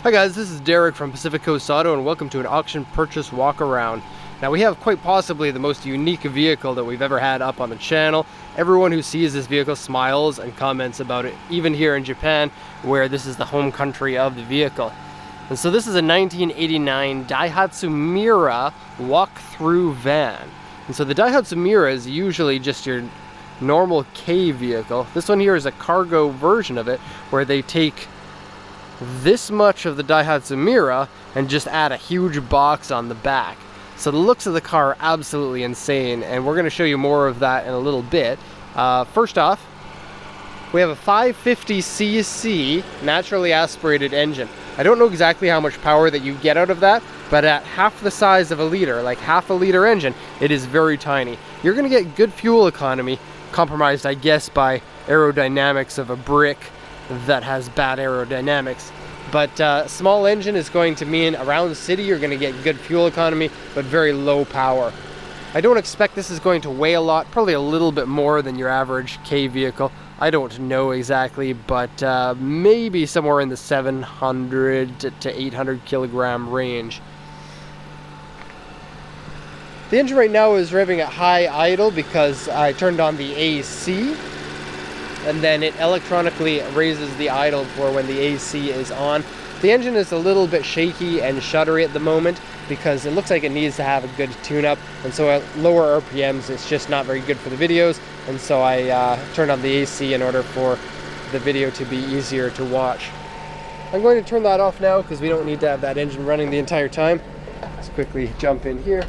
Hi guys, this is Derek from Pacific Coast Auto and welcome to an auction purchase walk around. Now we have quite possibly the most unique vehicle that we've ever had up on the channel. Everyone who sees this vehicle smiles and comments about it, even here in Japan, where this is the home country of the vehicle. And so this is a 1989 Daihatsu Mira walk-through van. And so the Daihatsu Mira is usually just your normal K vehicle. This one here is a cargo version of it, where they take this much of the Daihatsu Mira and just add a huge box on the back. So the looks of the car are absolutely insane, and we're going to show you more of that in a little bit. First off, we have a 550cc naturally aspirated engine. I don't know exactly how much power that you get out of that, but at half the size of a liter, like half a liter engine, it is very tiny. You're going to get good fuel economy, compromised I guess by aerodynamics of a brick that has bad aerodynamics. But small engine is going to mean around the city you're going to get good fuel economy but very low power. I don't expect this is going to weigh a lot, probably a little bit more than your average K vehicle. I don't know exactly, but maybe somewhere in the 700 to 800 kilogram range. The engine right now is revving at high idle because I turned on the AC, and then it electronically raises the idle for when the AC is on. The engine is a little bit shaky and shuddery at the moment because it looks like it needs to have a good tune-up, and so at lower RPMs it's just not very good for the videos, and so I turned on the AC in order for the video to be easier to watch. I'm going to turn that off now because we don't need to have that engine running the entire time. Let's quickly jump in here,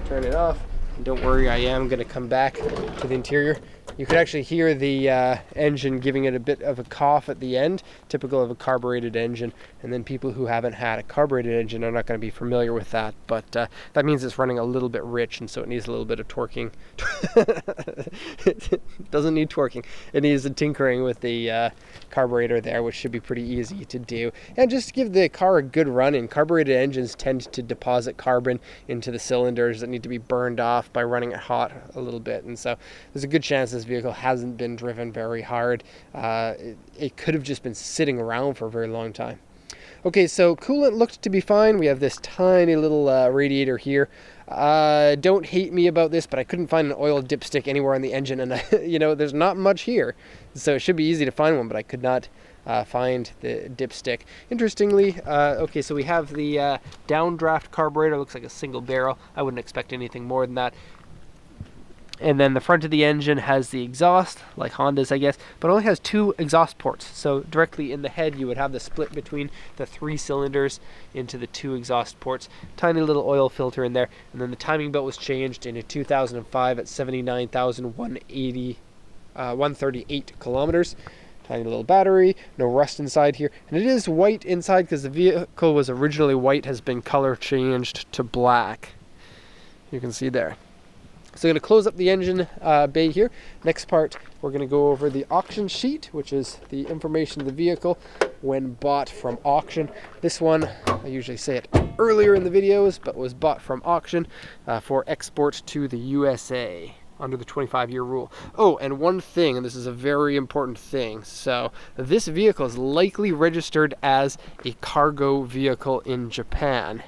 turn it off, and don't worry, I am going to come back to the interior. You could actually hear the engine giving it a bit of a cough at the end, typical of a carbureted engine, and then people who haven't had a carbureted engine are not going to be familiar with that, but that means it's running a little bit rich, and so it needs a little bit of torquing. It doesn't need torquing, it needs a tinkering with the carburetor there, which should be pretty easy to do. And just to give the car a good run in, carbureted engines tend to deposit carbon into the cylinders that need to be burned off by running it hot a little bit, and so there's a good chance this vehicle hasn't been driven very hard. It could have just been sitting around for a very long time. Okay, so coolant looked to be fine. We have this tiny little radiator here. Don't hate me about this, but I couldn't find an oil dipstick anywhere on the engine, and you know, there's not much here, so it should be easy to find one, but I could not find the dipstick. Interestingly, okay, so we have the downdraft carburetor. Looks like a single barrel. I wouldn't expect anything more than that. And then the front of the engine has the exhaust, like Honda's I guess, but only has 2 exhaust ports. So directly in the head you would have the split between the 3 cylinders into the 2 exhaust ports. Tiny little oil filter in there. And then the timing belt was changed in 2005 at 138 kilometers. Tiny little battery, no rust inside here. And it is white inside because the vehicle was originally white, has been color changed to black. You can see there. So I'm going to close up the engine bay here. Next part, we're going to go over the auction sheet, which is the information of the vehicle when bought from auction. This one, I usually say it earlier in the videos, but was bought from auction for export to the USA under the 25-year rule. Oh, and one thing, and this is a very important thing. So this vehicle is likely registered as a cargo vehicle in Japan.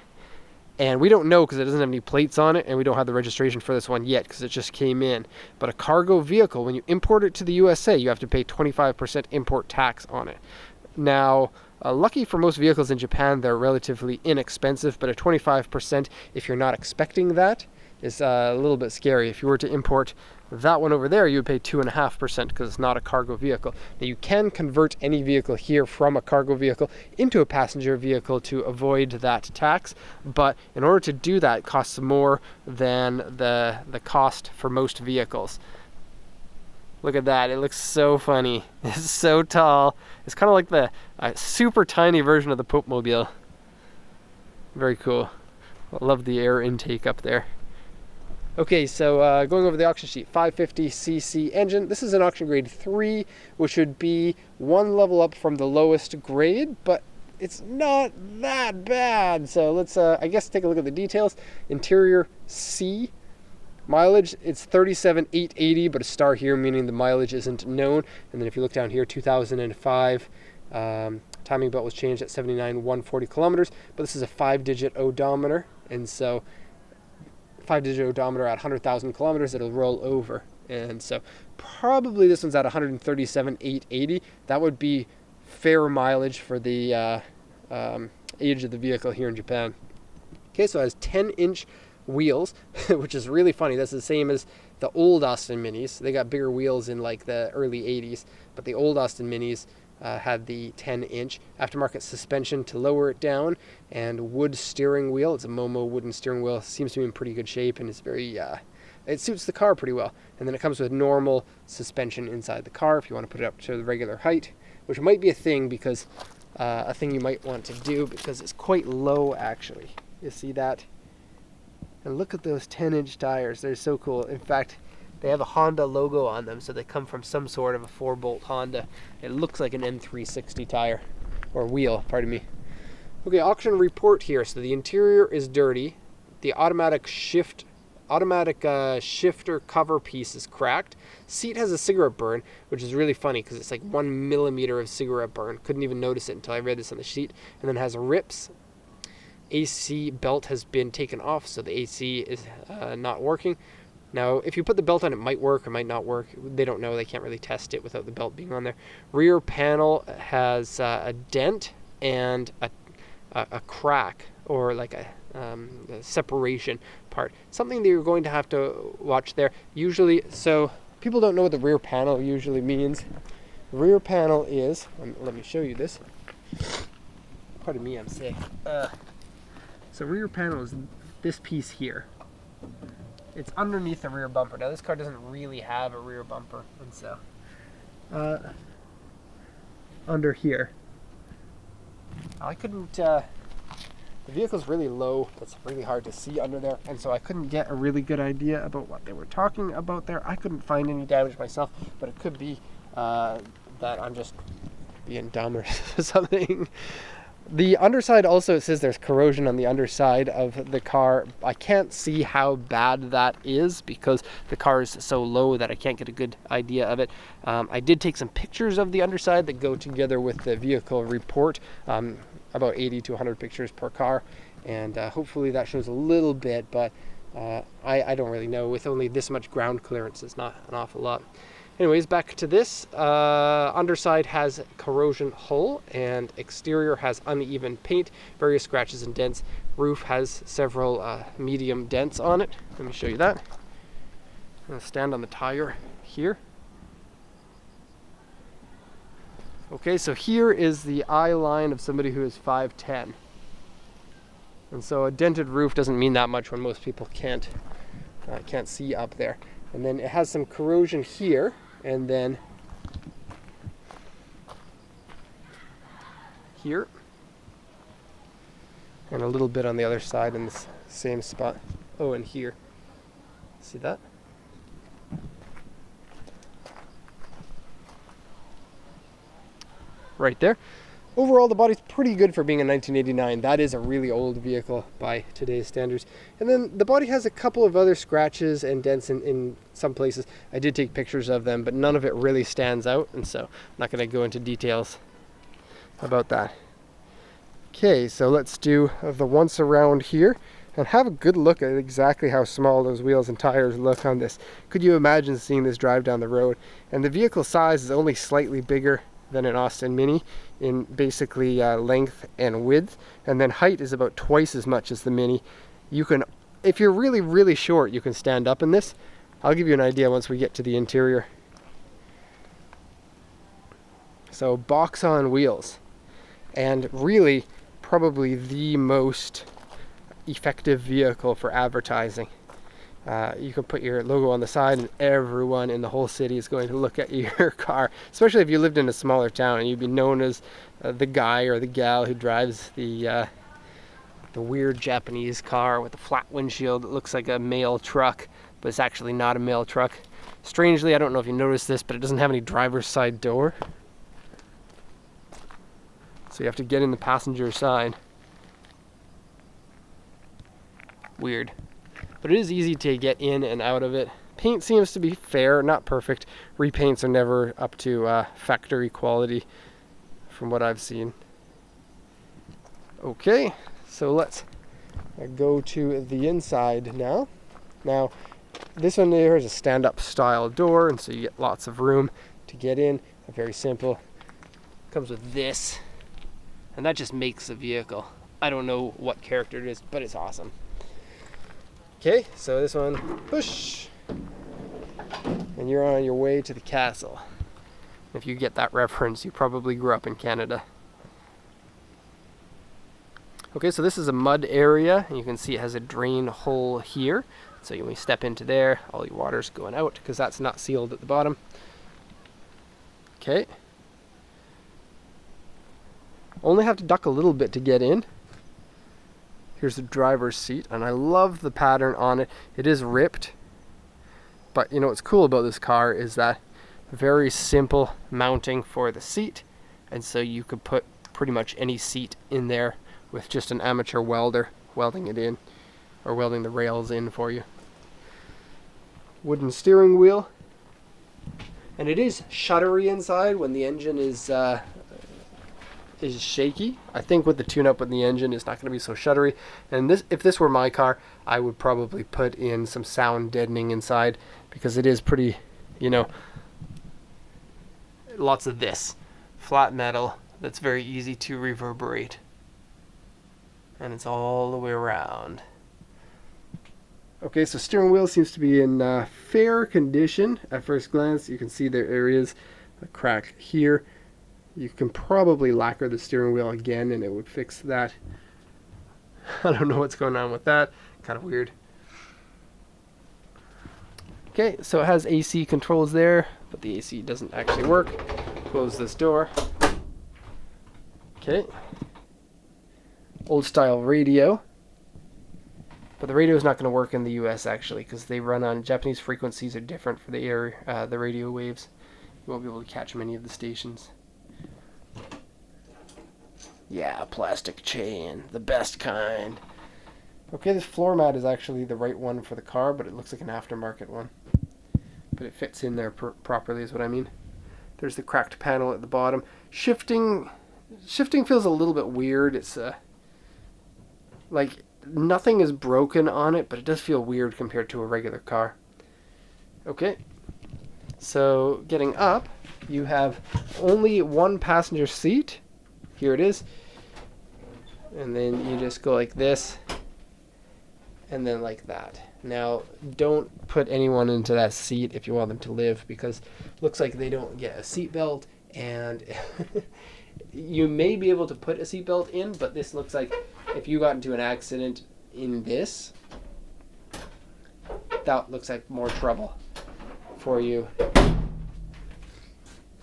And we don't know because it doesn't have any plates on it, and we don't have the registration for this one yet because it just came in. But a cargo vehicle, when you import it to the USA, you have to pay 25% import tax on it. Now, lucky for most vehicles in Japan, they're relatively inexpensive, but a 25%, if you're not expecting that, is a little bit scary. If you were to import that one over there, you would pay 2.5% because it's not a cargo vehicle. Now you can convert any vehicle here from a cargo vehicle into a passenger vehicle to avoid that tax, but in order to do that, it costs more than the cost for most vehicles. Look at that, it looks so funny. It's so tall. It's kind of like the super tiny version of the Pope Mobile. Very cool. I love the air intake up there. Okay, so going over the auction sheet, 550cc engine. This is an auction grade 3, which would be 1 level up from the lowest grade, but it's not that bad. So let's, I guess, take a look at the details. Interior C. Mileage, it's 37,880, but a star here meaning the mileage isn't known. And then if you look down here, 2005. timing belt was changed at 79 140 kilometers, but this is a 5-digit odometer, and so 5-digit odometer at 100,000 kilometers, it'll roll over. And so probably this one's at 137 880. That would be fair mileage for the age of the vehicle here in Japan. Okay, so it has 10-inch wheels, which is really funny. That's the same as the old Austin Minis. They got bigger wheels in like the early 80s, but the old Austin Minis had the 10-inch aftermarket suspension to lower it down, and wood steering wheel. It's a Momo wooden steering wheel. Seems to be in pretty good shape and is very it suits the car pretty well. And then it comes with normal suspension inside the car if you want to put it up to the regular height, which might be a thing because a thing you might want to do because it's quite low actually. You see that? And look at those 10-inch tires. They're so cool. In fact, they have a Honda logo on them, so they come from some sort of a 4-bolt Honda. It looks like an M360 tire, or wheel, pardon me. Okay, auction report here. So the interior is dirty. The automatic shifter cover piece is cracked. Seat has a cigarette burn, which is really funny because it's like 1 millimeter of cigarette burn. Couldn't even notice it until I read this on the sheet. And then it has rips. AC belt has been taken off, so the AC is not working. Now, if you put the belt on, it might work or might not work. They don't know. They can't really test it without the belt being on there. Rear panel has a dent and a crack, or like a separation part. Something that you're going to have to watch there. Usually, so people don't know what the rear panel usually means. The rear panel is, let me show you this. Pardon me, I'm sick. So rear panel is this piece here. It's underneath the rear bumper. Now this car doesn't really have a rear bumper, and so under here. I couldn't, the vehicle's really low. It's really hard to see under there, and so I couldn't get a really good idea about what they were talking about there. I couldn't find any damage myself, but it could be that I'm just being dumb or something. The underside also, it says there's corrosion on the underside of the car. I can't see how bad that is because the car is so low that I can't get a good idea of it. I did take some pictures of the underside that go together with the vehicle report, about 80 to 100 pictures per car, and hopefully that shows a little bit, but I don't really know. With only this much ground clearance, it's not an awful lot. Anyways, back to this. Underside has corrosion hull, and exterior has uneven paint, various scratches and dents. Roof has several medium dents on it. Let me show you that. I'm going to stand on the tire here. Okay, so here is the eye line of somebody who is 5'10". And so a dented roof doesn't mean that much when most people can't see up there. And then it has some corrosion here, and then here, and a little bit on the other side in the same spot. Oh, and here. See that? Right there. Overall, the body's pretty good for being a 1989. That is a really old vehicle by today's standards. And then the body has a couple of other scratches and dents in some places. I did take pictures of them, but none of it really stands out, and so I'm not going to go into details about that. Okay, so let's do the once around here and have a good look at exactly how small those wheels and tires look on this. Could you imagine seeing this drive down the road? And the vehicle size is only slightly bigger than an Austin Mini in basically length and width, and then height is about twice as much as the Mini. You can, if you're really, really short, you can stand up in this. I'll give you an idea once we get to the interior. So box on wheels, and really probably the most effective vehicle for advertising. You can put your logo on the side and everyone in the whole city is going to look at your car, especially if you lived in a smaller town and you'd be known as the guy or the gal who drives the weird Japanese car with a flat windshield that looks like a mail truck, but it's actually not a mail truck. Strangely, I don't know if you noticed this, but it doesn't have any driver's side door. So you have to get in the passenger side. Weird. But it is easy to get in and out of it. Paint seems to be fair, not perfect. Repaints are never up to factory quality from what I've seen. Okay, so let's go to the inside now. Now, this one here is a stand-up style door, and so you get lots of room to get in. Very simple. Comes with this, and that just makes the vehicle. I don't know what character it is, but it's awesome. Okay, so this one, push, and you're on your way to the castle. If you get that reference, you probably grew up in Canada. Okay, so this is a mud area, and you can see it has a drain hole here. So when you step into there, all your water's going out because that's not sealed at the bottom. Okay. Only have to duck a little bit to get in. Here's the driver's seat, and I love the pattern on it. It is ripped, but you know what's cool about this car is that very simple mounting for the seat, and so you could put pretty much any seat in there with just an amateur welder welding it in, or welding the rails in for you. Wooden steering wheel, and it is shuttery inside when the engine is shaky. I think with the tune-up with the engine, it's not going to be so shuttery. And this, if this were my car, I would probably put in some sound deadening inside, because it is pretty, you know, lots of this flat metal that's very easy to reverberate, and it's all the way around. Okay, so steering wheel seems to be in fair condition at first glance. You can see there is a crack here. You can probably lacquer the steering wheel again and it would fix that. I don't know what's going on with that. Kind of weird. Okay, so it has AC controls there, but the AC doesn't actually work. Close this door. Okay. Old style radio. But the radio is not going to work in the US actually, because they run on Japanese frequencies are different for the radio waves. You won't be able to catch many of the stations. Yeah, plastic chain, the best kind. Okay, this floor mat is actually the right one for the car, but it looks like an aftermarket one. But it fits in there properly is what I mean. There's the cracked panel at the bottom. Shifting feels a little bit weird. It's like nothing is broken on it, but it does feel weird compared to a regular car. Okay, so getting up, you have only one passenger seat. Here it is. And then you just go like this, and then like that. Now, don't put anyone into that seat if you want them to live, because it looks like they don't get a seatbelt, and you may be able to put a seatbelt in, but this looks like if you got into an accident in this, that looks like more trouble for you.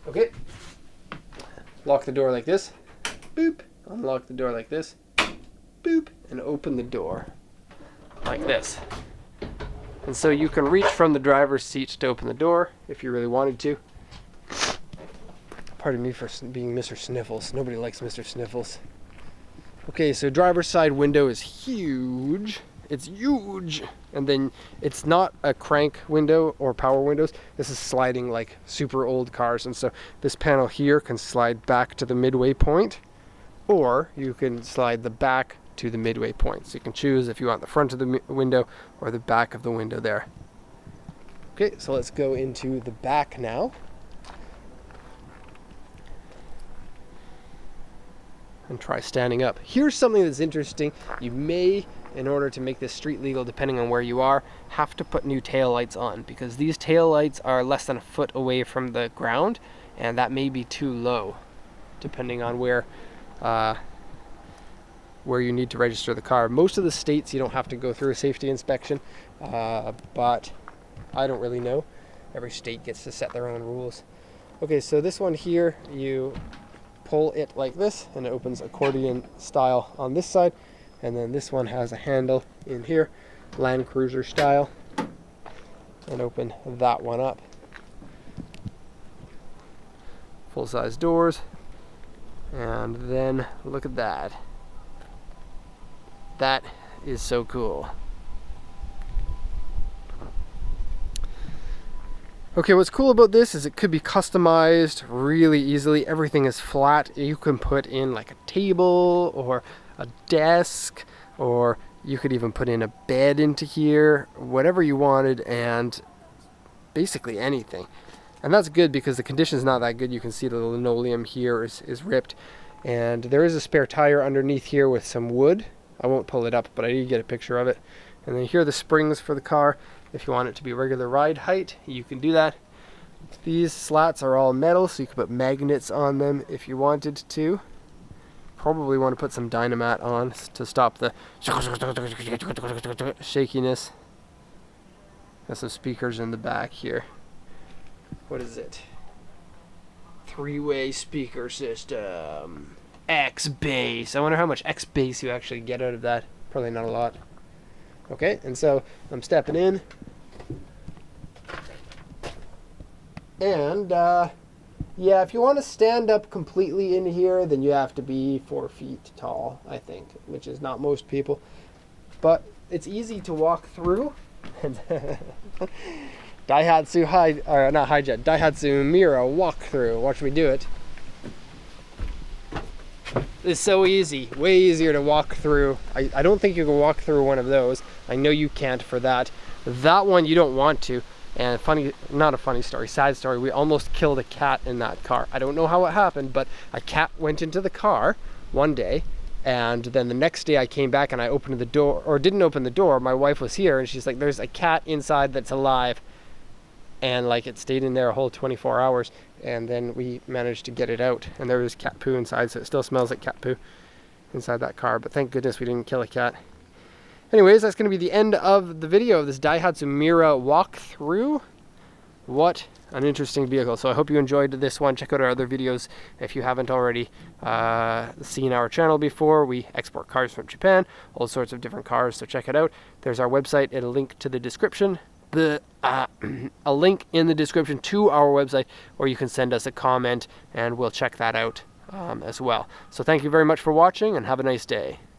Okay. Lock the door like this. Boop. Unlock the door like this. Boop. And open the door like this. And so you can reach from the driver's seat to open the door if you really wanted to. Pardon me for being Mr. Sniffles. Nobody likes Mr. Sniffles. Okay, so driver's side window is huge. It's huge. And then it's not a crank window or power windows. This is sliding like super old cars. And so this panel here can slide back to the midway point, or you can slide the back to the midway point. So you can choose if you want the front of the window or the back of the window there. Okay, so let's go into the back now. And try standing up. Here's something that's interesting. You may, in order to make this street legal, depending on where you are, have to put new taillights on, because these taillights are less than a foot away from the ground, and that may be too low, depending on where you need to register the car. Most of the states you don't have to go through a safety inspection, but I don't really know. Every state gets to set their own rules. Okay, so this one here, you pull it like this and it opens accordion style on this side, and then this one has a handle in here, Land Cruiser style, and open that one up. Full size doors, and then look at that. That is so cool. Okay, what's cool about this is it could be customized really easily. Everything is flat. You can put in like a table or a desk, or you could even put in a bed into here, whatever you wanted, and basically anything. And that's good because the condition's not that good. You can see the linoleum here is ripped, and there is a spare tire underneath here with some wood. I won't pull it up, but I did get a picture of it. And then here are the springs for the car. If you want it to be regular ride height, you can do that. These slats are all metal, so you can put magnets on them if you wanted to. Probably want to put some Dynamat on to stop the shakiness. Got some speakers in the back here. What is it? 3-way speaker system. X bass. I wonder how much X bass you actually get out of that. Probably not a lot. Okay, and so I'm stepping in. And yeah, if you want to stand up completely in here, then you have to be 4 feet tall, I think, which is not most people. But it's easy to walk through. Daihatsu Daihatsu Mira walkthrough. Watch me do it. It's so easy, way easier to walk through. I don't think you can walk through one of those. I know you can't for that. That one you don't want to. And funny, not a funny story, sad story, we almost killed a cat in that car. I don't know how it happened, but a cat went into the car one day, and then the next day I came back and I opened the door, or didn't open the door. My wife was here and she's like, there's a cat inside that's alive. And like it stayed in there a whole 24 hours, and then we managed to get it out, and there was cat poo inside, so it still smells like cat poo inside that car, but thank goodness we didn't kill a cat. Anyways, that's going to be the end of the video of this Daihatsu Mira walkthrough. What an interesting vehicle. So I hope you enjoyed this one. Check out our other videos if you haven't already seen our channel before. We export cars from Japan, all sorts of different cars, so check it out. There's our website and a link to the description. A link in the description to our website, or you can send us a comment and we'll check that out as well. So thank you very much for watching, and have a nice day.